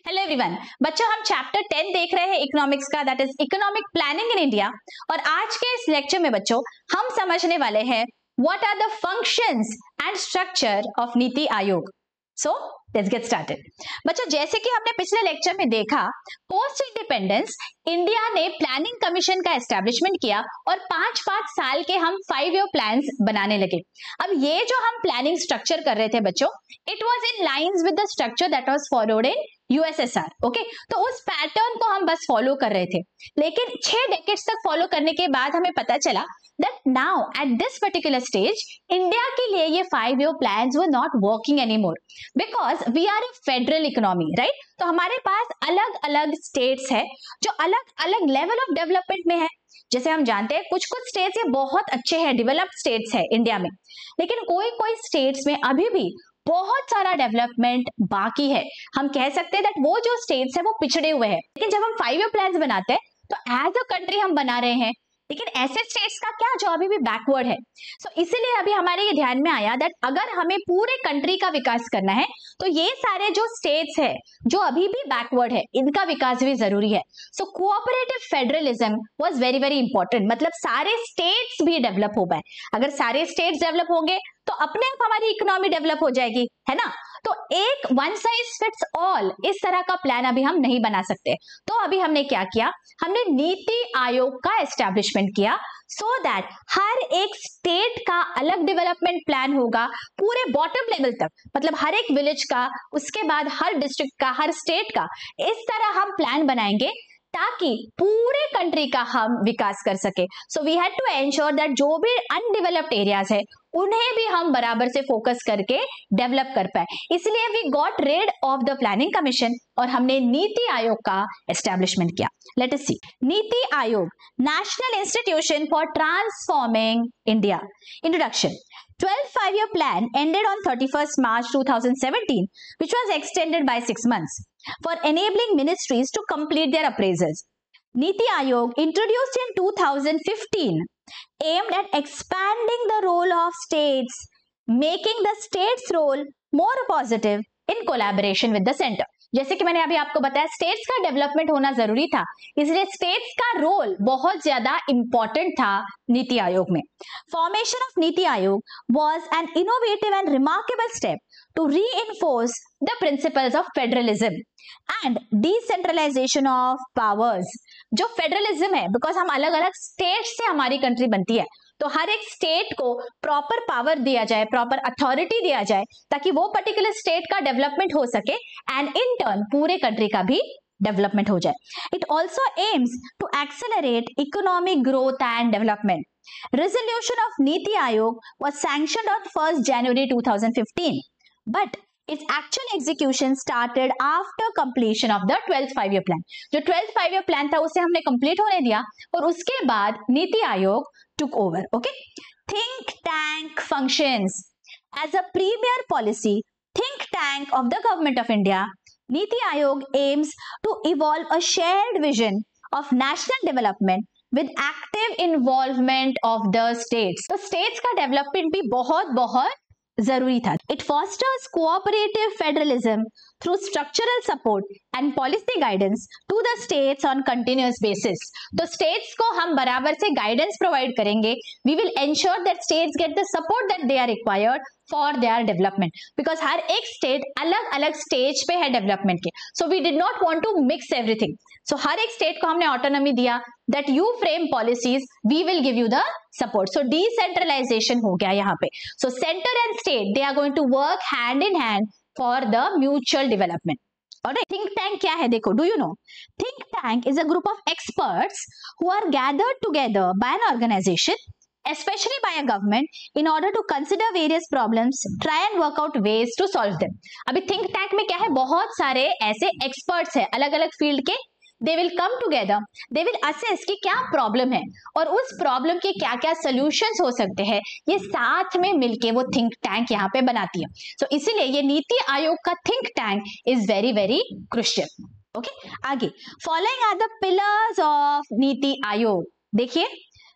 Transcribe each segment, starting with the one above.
Hello everyone, बच्चों हम chapter 10 देख रहे हैं इकोनॉमिक्स का, that is economic planning in India. और आज के इस लेक्चर में बच्चों हम समझने वाले हैं what are the functions and structure of नीति Aayog. So let's get started. बच्चों जैसे कि हमने पिछले लेक्चर में देखा, पोस्ट इंडिपेंडेंस इंडिया ने प्लानिंग कमीशन का एस्टेब्लिशमेंट किया और 5-5 साल के हम 5 ईयर प्लान्स बनाने लगे। अब ये जो हम प्लानिंग स्ट्रक्चर कर रहे थे बच्चों, it was in lines with the structure that was followed in USSR. Okay, तो उस पैटर्न को हम बस फॉलो कर रहे थे, लेकिन 6 डेकेड्स तक फॉलो करने के बाद हमें पता चला that now at this particular stage India के लिए ये 5 year plans were not working anymore because we are a federal economy, right? तो हमारे पास अलग अलग states है जो अलग अलग level of development में है। जैसे हम जानते हैं कुछ कुछ states ये बहुत अच्छे हैं, developed states है इंडिया में, लेकिन कोई कोई states में अभी भी बहुत सारा डेवलपमेंट बाकी है। हम कह सकते हैं दैट वो जो स्टेट्स है वो पिछड़े हुए हैं। लेकिन जब हम 5 ईयर प्लान्स बनाते हैं तो एज अ कंट्री हम बना रहे हैं, लेकिन ऐसे स्टेट्स का क्या जो अभी भी बैकवर्ड है। सो इसीलिए अभी हमारे ये ध्यान में आया दैट अगर हमें पूरे कंट्री का विकास करना है तो ये सारे जो स्टेट्स है जो अभी भी बैकवर्ड है इनका विकास भी जरूरी है। सो cooperative federalism was very very important, मतलब सारे स्टेट्स भी डेवलप हो पाए। अगर सारे स्टेट्स डेवलप होंगे तो अपने आप हमारी इकोनॉमी डेवलप हो जाएगी, है ना। तो एक वन साइज फिट्स ऑल इस तरह का प्लान अभी हम नहीं बना सकते। तो अभी हमने क्या किया, हमने नीति आयोग का एस्टेब्लिशमेंट किया सो दैट हर एक स्टेट का अलग डेवलपमेंट प्लान होगा पूरे बॉटम लेवल तक, मतलब हर एक विलेज का, उसके बाद हर डिस्ट्रिक्ट का, हर स्टेट का। इस तरह हम प्लान बनाएंगे ताकि पूरे कंट्री का हम विकास कर सके। So we had to ensure that जो भी अनडेवलप्ड एरियाज है उन्हें भी हम बराबर से फोकस करके डेवलप कर पाए। इसलिए we got rid of the planning commission और हमने नीति आयोग का एस्टेब्लिशमेंट किया। Late us C NITI Aayog, national institution for transforming India. Introduction. 12th 5-year plan ended on 31st March 2017, which was extended by 6 months for enabling ministries to complete their appraisals. Niti Aayog, introduced in 2015, aimed at expanding the role of states, making the states' role more positive in collaboration with the center. जैसे कि मैंने अभी आपको बताया states का development होना जरूरी था, इसलिए स्टेट्स का रोल बहुत ज्यादा इंपॉर्टेंट था नीति आयोग में। फॉर्मेशन ऑफ नीति Aayog was an innovative and remarkable step to reinforce the principles of federalism and decentralisation of powers. जो फेडरलिज्म है, बिकॉज हम अलग अलग स्टेट से हमारी कंट्री बनती है, तो हर एक स्टेट को प्रॉपर पावर दिया जाए, प्रॉपर अथॉरिटी दिया जाए ताकि वो पर्टिकुलर स्टेट का डेवलपमेंट हो सके एंड इन टर्न पूरे कंट्री का भी डेवलपमेंट हो जाए। It also aims to accelerate economic growth and development. Resolution of NITI Aayog was sanctioned on 1st January 2015, but its actual execution started after completion of the 12th 5-year plan. जो 12th 5-year plan था उसे हमने complete होने दिया और उसके बाद NITI Aayog took over. Okay, think tank functions as a premier policy think tank of the government of India. Niti Aayog aims to evolve a shared vision of national development with active involvement of the states. तो states का development भी बहुत जरूरी था। It fosters cooperative federalism through structural support and policy guidance to the states on continuous basis. तो states को हम बराबर से guidance provide करेंगे। We will ensure that states get the support that they are required for their development. Because हर एक state अलग अलग stage पे है development के। So we did not want to mix everything. So हर एक state को हमने autonomy दिया that you frame policies, we will give you the support. So decentralization हो गया यहाँ पे। So center and state they are going to work hand in hand for the mutual development. Alright, think tank क्या है देखो, do you know? Think tank is a group of experts who are gathered together by an organization, especially by a government, in order to consider various problems, try and work out ways to solve them. अभी think tank में क्या है, बहुत सारे ऐसे experts हैं अलग अलग field के। They will come together, they will assess कि क्या प्रॉब्लम है और उस प्रॉब्लम के क्या क्या सोल्यूशंस हो सकते हैं, ये साथ में मिलके वो थिंक टैंक यहाँ पे बनाती है। सो इसीलिए ये नीति आयोग का think tank is very very crucial. Okay, आगे following are the pillars of नीति आयोग। देखिए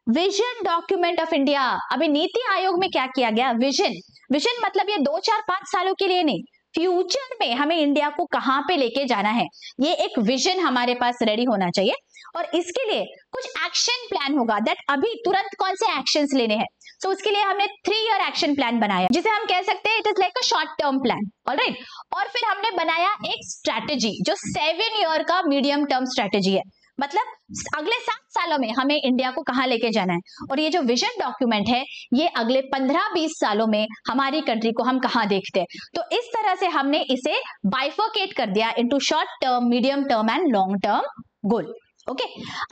विजन डॉक्यूमेंट ऑफ इंडिया। अभी नीति आयोग में क्या किया गया, विजन मतलब ये 2, 4, 5 सालों के लिए नहीं, फ्यूचर में हमें इंडिया को कहां पे लेके जाना है, ये एक विजन हमारे पास रेडी होना चाहिए। और इसके लिए कुछ एक्शन प्लान होगा दैट अभी तुरंत कौन से एक्शंस लेने हैं। सो उसके लिए हमने 3 ईयर एक्शन प्लान बनाया, जिसे हम कह सकते हैं it is like a short term plan, alright. और फिर हमने बनाया एक स्ट्रैटेजी जो 7 ईयर का मीडियम टर्म स्ट्रैटेजी है, मतलब अगले 7 सालों में हमें इंडिया को कहां लेके जाना है। और ये जो विजन डॉक्यूमेंट है ये अगले 15-20 सालों में हमारी कंट्री को हम कहां देखते हैं। तो इस तरह से हमने इसे बाइफर्केट कर दिया into short term, medium term and long term goal. Okay,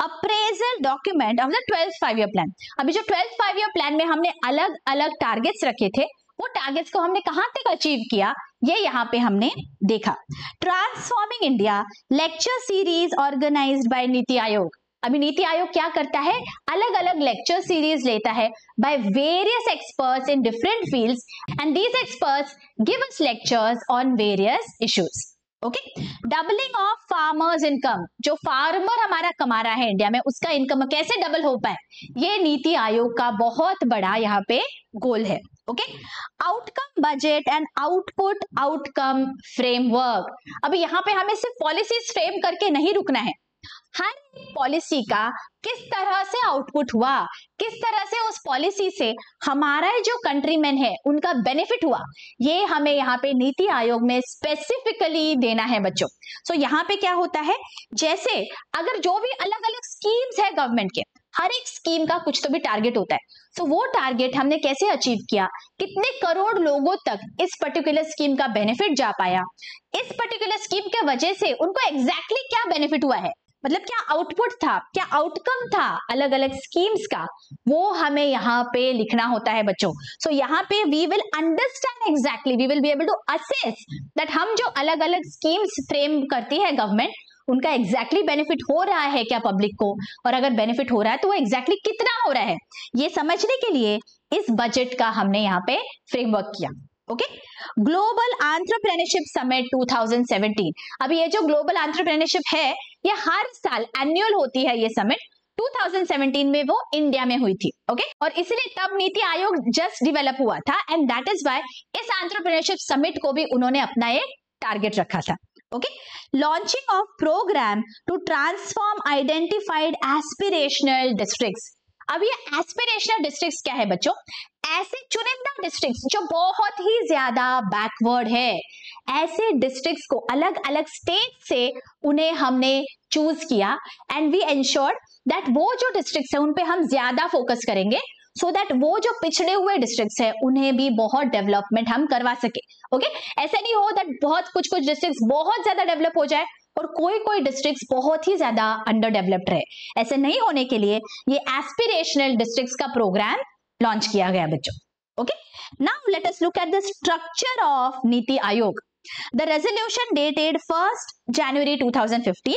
appraisal document of the 12th 5-year plan. अभी जो 12th 5-year प्लान में हमने अलग अलग टारगेट्स रखे थे, वो टारगेट्स को हमने कहां तक अचीव किया ये यहाँ पे हमने देखा। Transforming India lecture series organised by Niti Aayog. अभी नीति आयोग क्या करता है, अलग अलग लेक्चर सीरीज लेता है by various experts in different fields and these experts give us lectures on various issues. Okay, doubling of farmers income, जो फार्मर हमारा कमा रहा है इंडिया में उसका इनकम कैसे डबल हो पाए, ये नीति आयोग का बहुत बड़ा यहाँ पे गोल है। Okay, outcome budget and output outcome framework. अभी यहाँ पे हमें सिर्फ पॉलिसीज फ्रेम करके नहीं रुकना है, हर पॉलिसी का किस तरह से आउटपुट हुआ, किस तरह से उस पॉलिसी से हमारा जो कंट्रीमैन है उनका बेनिफिट हुआ, ये हमें यहाँ पे नीति आयोग में स्पेसिफिकली देना है बच्चों। सो यहाँ पे क्या होता है, जैसे अगर जो भी अलग अलग स्कीम्स है गवर्नमेंट के, हर एक स्कीम का कुछ तो भी टारगेट होता है। सो वो टारगेट हमने कैसे अचीव किया, कितने करोड़ लोगों तक इस पर्टिकुलर स्कीम का बेनिफिट जा पाया, इस पर्टिकुलर स्कीम के वजह से उनको एग्जैक्टली क्या बेनिफिट हुआ है, मतलब क्या आउटपुट था, क्या आउटकम था अलग अलग स्कीम्स का, वो हमें यहाँ पे लिखना होता है बच्चों। सो यहाँ पे we will understand exactly, we will be able to assess that हम जो अलग अलग स्कीम्स फ्रेम करती है गवर्नमेंट, उनका एग्जैक्टली बेनिफिट हो रहा है क्या पब्लिक को, और अगर बेनिफिट हो रहा है तो वो एग्जैक्टली कितना हो रहा है, ये समझने के लिए इस बजट का हमने यहाँ पे फ्रेमवर्क किया। Okay, global entrepreneurship summit 2017। अभी ये जो ग्लोबल एंटरप्रेन्योरशिप है ये हर साल एनुअल होती है, ये समिट 2017 में वो इंडिया में हुई थी। ओके, और इसलिए तब नीति आयोग जस्ट डेवलप हुआ था एंड दैट इज व्हाई इस एंटरप्रेन्योरशिप समिट को भी उन्होंने अपना एक टारगेट रखा था। Okay, launching of programme to transform identified aspirational districts. अब ये एस्पिरेशनल डिस्ट्रिक्ट्स क्या है बच्चों, ऐसे चुनिंदा डिस्ट्रिक्ट्स जो बहुत ही ज्यादा बैकवर्ड है, ऐसे डिस्ट्रिक्ट्स को अलग अलग स्टेट से उन्हें हमने चूज किया एंड वी एंश्योर्ड दैट वो जो डिस्ट्रिक्ट्स है उन पे हम ज्यादा फोकस करेंगे सो दैट वो जो पिछड़े हुए डिस्ट्रिक्ट्स है उन्हें भी बहुत डेवलपमेंट हम करवा सके। ओके, ऐसा नहीं हो दैट बहुत कुछ डिस्ट्रिक्ट्स बहुत ज्यादा डेवलप हो जाए और कोई डिस्ट्रिक्ट्स बहुत ही ज्यादा अंडर डेवलप्ड रहे। ऐसे नहीं होने के लिए ये एस्पिरेशनल डिस्ट्रिक्ट्स का प्रोग्राम लॉन्च किया गया बच्चों। Okay, now let us look at the structure of NITI Aayog. The resolution dated 1st January 2015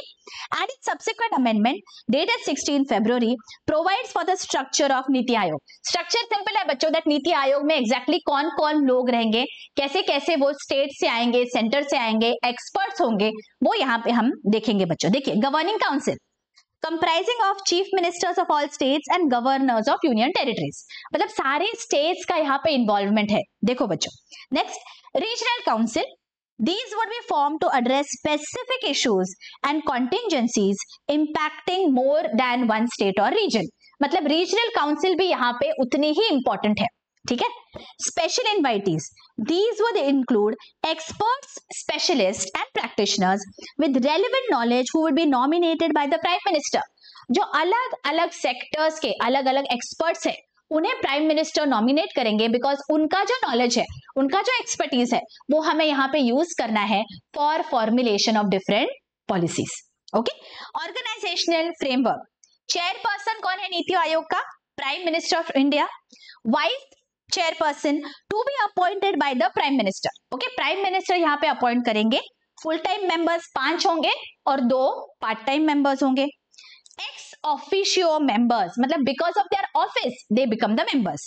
and its subsequent amendment dated 16 February provides for the structure of NITI Aayog. Structure simple है बच्चों, that NITI Aayog में exactly कौन कौन लोग रहेंगे, कैसे कैसे वो स्टेट से आएंगे, सेंटर से आएंगे, एक्सपर्ट्स होंगे, वो यहाँ पे हम देखेंगे बच्चों। देखिए, governing council comprising of chief ministers of all states and governors of union territories, मतलब सारे स्टेट्स का यहाँ पे इन्वॉल्वमेंट है। देखो बच्चों, next regional council, these would be formed to address specific issues and contingencies impacting more than one state or region, मतलब regional council भी यहाँ पे उतनी ही इंपॉर्टेंट है। ठीक है, special invitees, these would include experts, specialists and practitioners with relevant knowledge who would be nominated by the prime minister। जो अलग अलग सेक्टर्स के अलग अलग एक्सपर्ट्स है उन्हें प्राइम मिनिस्टर नॉमिनेट करेंगे, बिकॉज उनका जो नॉलेज है, उनका जो एक्सपर्टीज है वो हमें यहाँ पे यूज करना है for formulation of different policies. Okay, organisational framework, chairperson कौन है नीति आयोग का, prime minister of India, vice chairperson to be appointed by the prime minister. Okay, prime minister यहाँ पे अपॉइंट करेंगे, फुल टाइम मेंबर्स 5 होंगे और 2 पार्ट टाइम मेंबर्स होंगे। ex officio members, मतलब because of their office they become the members.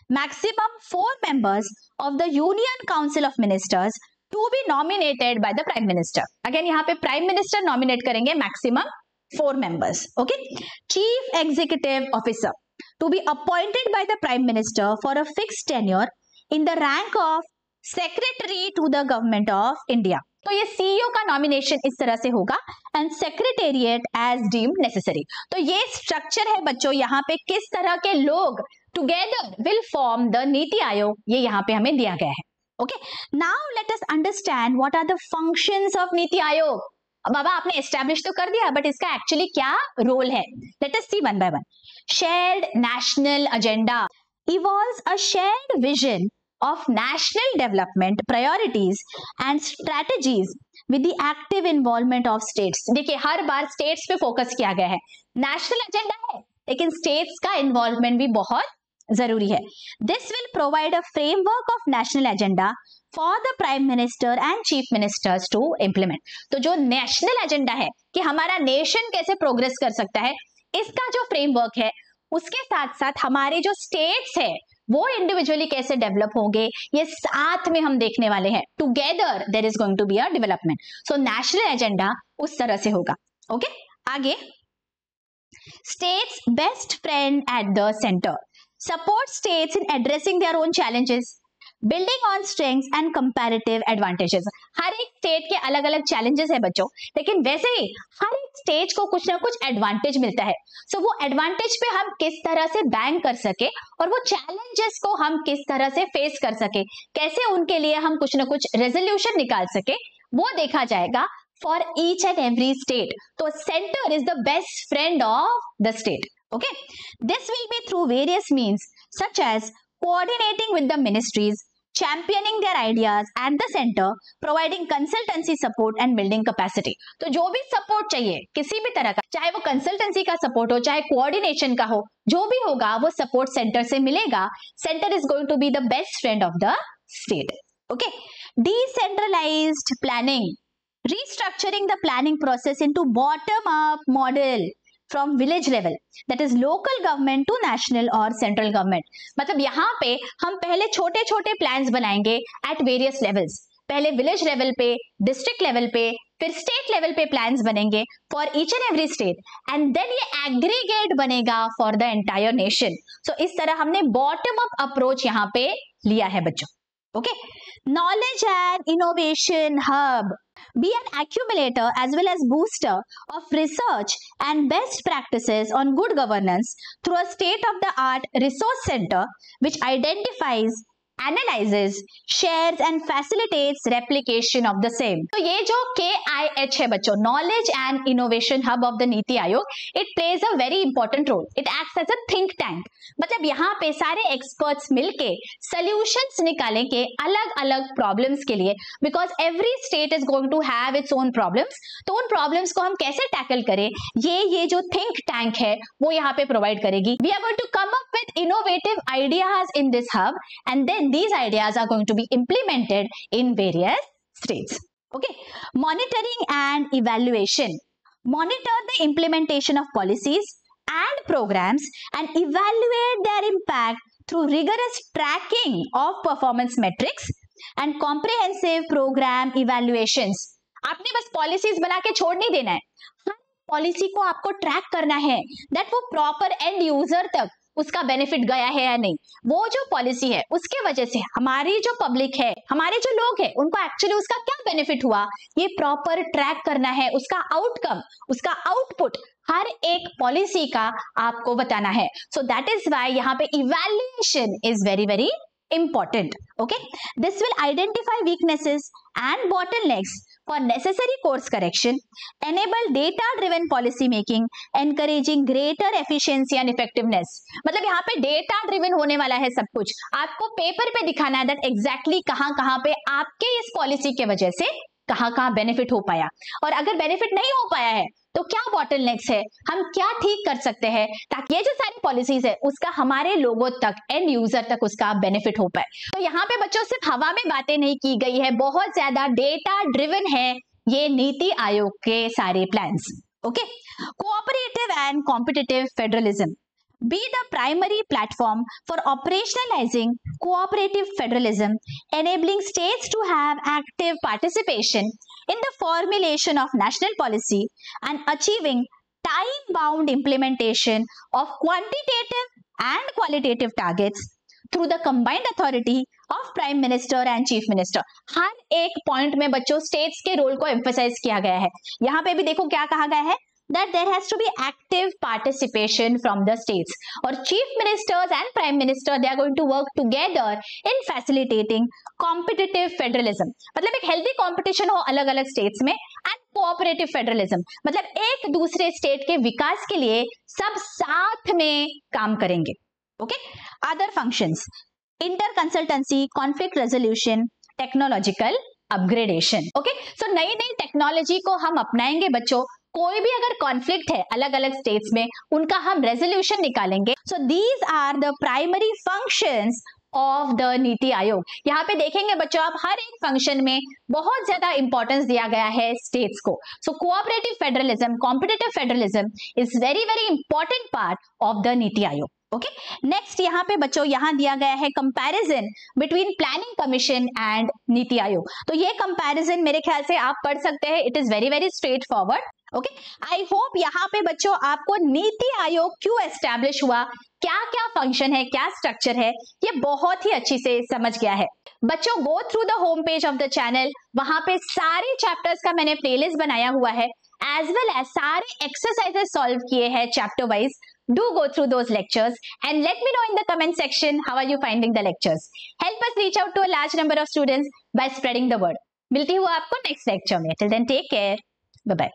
Maximum 4 members of the Union Council of Ministers to be nominated by the Prime Minister. Again यहाँ पे Prime Minister nominate करेंगे maximum 4 members. Okay. Chief Executive Officer to be appointed by the Prime Minister for a fixed tenure in the rank of secretary to the government of India. तो ये CEO का nomination इस तरह से होगा and secretariat as deemed necessary. तो ये structure है बच्चों, यहाँ पे किस तरह के लोग together will form the Niti आयोग, ये यहाँ पे हमें दिया गया है। Okay, now let us understand what are the functions of नीति आयोग। बाबा आपने एस्टैब्लिश तो कर दिया, बट इसका एक्चुअली क्या रोल है, let us see one by one. Shared national agenda evolves a shared vision of national development priorities and strategies with the active involvement of states। देखिए हर बार states पे फोकस किया गया है, नेशनल एजेंडा है लेकिन states का involvement भी बहुत जरूरी है। This will provide a framework of national agenda for the prime minister and chief ministers to implement. तो जो नेशनल एजेंडा है कि हमारा नेशन कैसे प्रोग्रेस कर सकता है, इसका जो फ्रेमवर्क है उसके साथ साथ हमारे जो स्टेट्स है वो इंडिविजुअली कैसे डेवलप होंगे, ये साथ में हम देखने वाले हैं। Together there is going to be a development. So national agenda उस तरह से होगा। ओके, आगे states best friend at the centre, support states in addressing their own challenges, building on strengths and comparative advantages. हर एक state के अलग अलग चैलेंजेस है बच्चों, लेकिन वैसे ही हर एक स्टेट को कुछ ना कुछ एडवांटेज मिलता है। सो वो एडवांटेज पे हम किस तरह से बैंक कर सके और वो चैलेंजेस को हम किस तरह से फेस कर सके, कैसे उनके लिए हम कुछ ना कुछ रेजोल्यूशन निकाल सके, वो देखा जाएगा for each and every state. तो centre is the best friend of the state. Okay, this will be through various means such as coordinating with the ministries, championing their ideas at the center, providing consultancy support and building capacity। तो जो भी support चाहिए किसी भी तरह का, चाहे वो कंसल्टेंसी का सपोर्ट हो, चाहे कोऑर्डिनेशन का हो, जो भी होगा वो सपोर्ट सेंटर से मिलेगा। Centre is going to be the best friend of the state. Okay, decentralised planning, restructuring the planning process into bottom up model from village level, that is local government to national or central government। मतलब यहाँ पे हम पहले छोटे छोटे plans बनाएंगे at various levels, पहले village level पे, डिस्ट्रिक्ट लेवल पे, फिर स्टेट लेवल पे प्लान्स बनेंगे for each and every state, and then ये एग्रीगेट बनेगा for the entire nation. So इस तरह हमने बॉटम अप अप्रोच यहाँ पे लिया है बच्चों। Okay, knowledge and innovation hub, be an accumulator as well as booster of research and best practices on good governance through a state-of-the-art resource center which identifies, analyzes, shares and facilitates replication of the same। तो ये जो KIH है बच्चों, Knowledge and Innovation Hub of the NITI Aayog, it plays a very important role. It acts as a think tank। मतलब यहाँ पे सारे experts मिलके सॉल्यूशंस निकालेंगे अलग अलग प्रॉब्लम्स के लिए, because every state is going to have its own problems. तो उन प्रॉब्लम्स को हम कैसे टैकल करें, ये जो थिंक टैंक है वो यहाँ पे प्रोवाइड करेगी। We are going to come up with innovative ideas in this hub and then these ideas are going to be implemented in various states। Okay, monitoring and evaluation, monitor the implementation of policies and programs and evaluate their impact through rigorous tracking of performance metrics and comprehensive program evaluations। आपने बस policies बना के छोड़ नहीं देना है, हर policy को आपको ट्रैक करना है दैट वो प्रॉपर एंड यूजर तक उसका बेनिफिट गया है या नहीं। वो जो पॉलिसी है उसके वजह से हमारी जो पब्लिक है, हमारे जो लोग हैं, उनको एक्चुअली उसका क्या बेनिफिट हुआ, ये प्रॉपर ट्रैक करना है। उसका आउटकम, उसका आउटपुट हर एक पॉलिसी का आपको बताना है। सो दैट इज व्हाई यहाँ पे evaluation is very very important। Okay, this will identify weaknesses and bottlenecks for necessary course correction, enable data driven policy making, encouraging greater efficiency and effectiveness। मतलब यहाँ पे data driven होने वाला है सब कुछ, आपको पेपर पे दिखाना है दैट एग्जैक्टली कहाँ पे आपके इस पॉलिसी के वजह से कहाँ बेनिफिट हो पाया, और अगर बेनिफिट नहीं हो पाया है तो क्या बॉटलनेक्स है, हम क्या ठीक कर सकते हैं ताकि ये जो सारी पॉलिसीज है उसका हमारे लोगों तक, एंड यूजर तक उसका बेनिफिट हो पाए। तो यहाँ पे बच्चों सिर्फ हवा में बातें नहीं की गई है, बहुत ज्यादा डेटा ड्रिवन है ये नीति आयोग के सारे plans. Okay, cooperative and competitive federalism be the primary platform for operationalizing cooperative federalism, enabling states to have active participation in the formulation of national policy and achieving time-bound implementation of quantitative and qualitative targets through the combined authority of prime minister and chief minister. हर एक point में बच्चों states के role को emphasise किया गया है। यहाँ पे भी देखो क्या कहा गया है, that there has to be active participation from the states, और chief ministers and prime minister they are going to work together in facilitating competitive federalism, मतलब एक healthy competition हो अलग अलग states में, and cooperative federalism मतलब एक दूसरे स्टेट के विकास के लिए सब साथ में काम करेंगे। Okay, other functions, inter consultancy, conflict resolution, technological upgradation. Okay, so नई नई टेक्नोलॉजी को हम अपनाएंगे बच्चों, कोई भी अगर कॉन्फ्लिक्ट है अलग अलग स्टेट्स में उनका हम रेजोल्यूशन निकालेंगे। So these are the primary functions of the Niti Aayog. यहाँ पे देखेंगे बच्चों आप हर एक फंक्शन में बहुत ज्यादा इंपॉर्टेंस दिया गया है स्टेट्स को। सो cooperative federalism, competitive federalism is very very important part of the Niti आयोग। ओके, नेक्स्ट यहाँ पे बच्चों यहाँ दिया गया है comparison between planning commission and NITI Aayog. तो ये कंपैरिजन मेरे ख्याल से आप पढ़ सकते हैं, it is very very straight forward. Okay, I hope यहाँ पे बच्चों आपको नीति आयोग क्यों एस्टैब्लिश हुआ, क्या क्या फंक्शन है, क्या स्ट्रक्चर है, ये बहुत ही अच्छी से समझ गया है। बच्चों go through the home page of the channel, वहां पे सारे चैप्टर्स का मैंने प्लेलिस्ट बनाया हुआ है, एज वेल एज सारे एक्सरसाइजेस सॉल्व किए हैं chapter wise. Do go through those lectures and let me know in the comment section how are you finding the lectures. Help us reach out to a large number of students by spreading the word. मिलती हूँ आपको next lecture में। Till then take care. Bye bye.